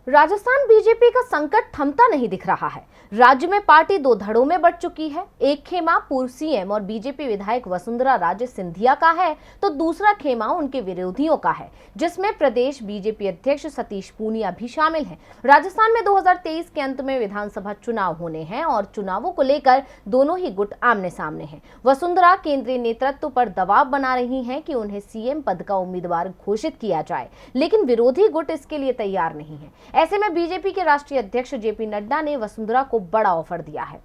Rajasthan BJP का संकट थमता नहीं दिख रहा है। राज्य में पार्टी दो धड़ों में बंट चुकी है। एक खेमा पूर्व सीएम और बीजेपी विधायक वसुंधरा राजे सिंधिया का है तो दूसरा खेमा उनके विरोधियों का है, जिसमें प्रदेश बीजेपी अध्यक्ष सतीश पूनिया भी शामिल हैं। राजस्थान में 2023 के अंत में विधानसभा चुनाव होने हैं और चुनावों को लेकर दोनों ही गुट आमने सामने हैं। वसुंधरा केंद्रीय नेतृत्व पर दबाव बना रही हैं कि उन्हें सीएम पद का उम्मीदवार घोषित किया जाए, लेकिन विरोधी गुट इसके लिए तैयार नहीं है। ऐसे में बीजेपी के राष्ट्रीय अध्यक्ष जेपी नड्डा ने वसुंधरा को बड़ा ऑफर दिया है।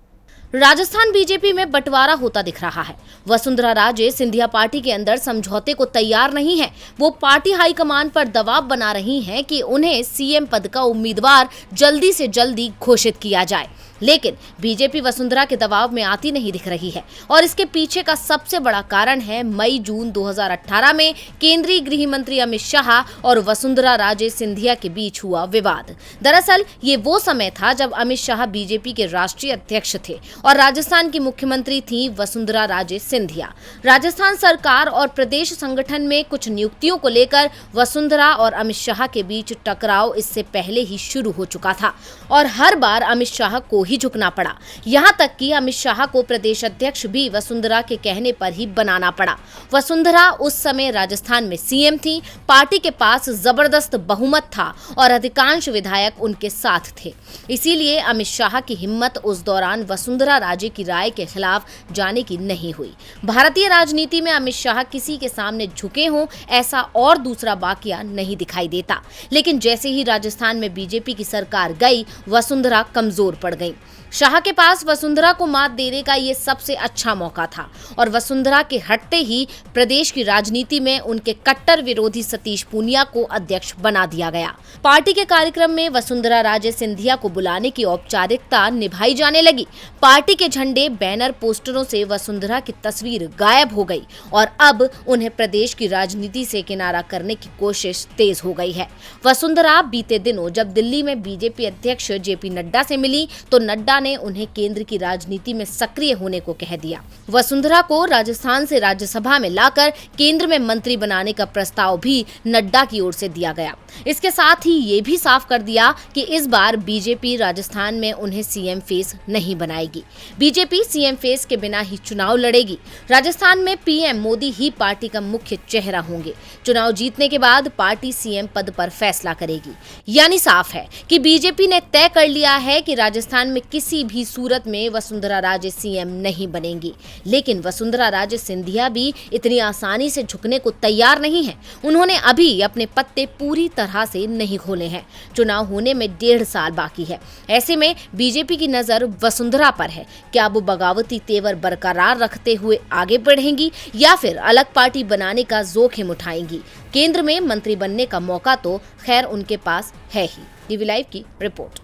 राजस्थान बीजेपी में बंटवारा होता दिख रहा है। वसुंधरा राजे सिंधिया पार्टी के अंदर समझौते को तैयार नहीं है। वो पार्टी हाईकमान पर दबाव बना रही हैं कि उन्हें सीएम पद का उम्मीदवार जल्दी से जल्दी घोषित किया जाए, लेकिन बीजेपी वसुंधरा के दबाव में आती नहीं दिख रही है और इसके पीछे का सबसे बड़ा कारण है मई-जून 2018 में केंद्रीय गृह मंत्री अमित शाह और वसुंधरा राजे सिंधिया के बीच हुआ विवाद। दरअसल ये वो समय था जब अमित शाह बीजेपी के राष्ट्रीय अध्यक्ष थे और राजस्थान की मुख्यमंत्री थी वसुंधरा राजे सिंधिया। राजस्थान सरकार और प्रदेश संगठन में कुछ नियुक्तियों को लेकर वसुंधरा और अमित शाह के बीच टकराव इससे पहले ही शुरू हो चुका था और हर बार अमित शाह को ही झुकना पड़ा। यहां तक कि अमित शाह को प्रदेश अध्यक्ष भी वसुंधरा के कहने पर ही बनाना पड़ा। वसुंधरा उस समय राजस्थान में सीएम थी, पार्टी के पास जबरदस्त बहुमत था और अधिकांश विधायक उनके साथ थे। इसीलिए अमित शाह की हिम्मत उस दौरान वसुंधरा राजे की राय के खिलाफ जाने की नहीं हुई। भारतीय राजनीति में अमित शाह किसी के सामने झुके हों ऐसा और दूसरा वाकया नहीं दिखाई देता, लेकिन जैसे ही राजस्थान में बीजेपी की सरकार गई, वसुंधरा कमजोर पड़ गई। शाह के पास वसुंधरा को मात देने का ये सबसे अच्छा मौका था और वसुंधरा के हटते ही प्रदेश की राजनीति में उनके कट्टर विरोधी सतीश पूनिया को अध्यक्ष बना दिया गया। पार्टी के कार्यक्रम में वसुंधरा राजे सिंधिया को बुलाने की औपचारिकता निभाई जाने लगी। पार्टी के झंडे, बैनर, पोस्टरों से वसुंधरा की तस्वीर गायब हो गई और अब उन्हें प्रदेश की राजनीति से किनारा करने की कोशिश तेज हो गई है। वसुंधरा बीते दिनों जब दिल्ली में बीजेपी अध्यक्ष जेपी नड्डा से मिली तो नड्डा ने उन्हें केंद्र की राजनीति में सक्रिय होने को कह दिया। वसुंधरा को राजस्थान से राज्यसभा में लाकर केंद्र में मंत्री बनाने का प्रस्ताव भी नड्डा की ओर से दिया गया। इसके साथ ही ये भी साफ कर दिया कि इस बार बीजेपी राजस्थान में उन्हें सीएम फेस नहीं बनाएगी। बीजेपी सीएम फेस के बिना ही चुनाव लड़ेगी। राजस्थान में पीएम मोदी ही पार्टी का मुख्य चेहरा होंगे। चुनाव जीतने के बाद पार्टी सीएम पद पर फैसला करेगी। यानी साफ है कि बीजेपी ने तय कर लिया है कि राजस्थान में किसी भी सूरत में वसुंधरा राजे सीएम नहीं बनेंगी। लेकिन वसुंधरा राजे सिंधिया भी इतनी आसानी से झुकने को तैयार नहीं है। उन्होंने अभी अपने पत्ते पूरी तरह से नहीं खोले हैं। चुनाव होने में 1.5 साल बाकी है। ऐसे में बीजेपी की नजर वसुंधरा पर है। क्या वो बगावती तेवर बरकरार रखते हुए आगे बढ़ेंगी या फिर अलग पार्टी बनाने का जोखिम उठाएंगी? केंद्र में मंत्री बनने का मौका तो खैर उनके पास है ही। टीवी लाइव की रिपोर्ट।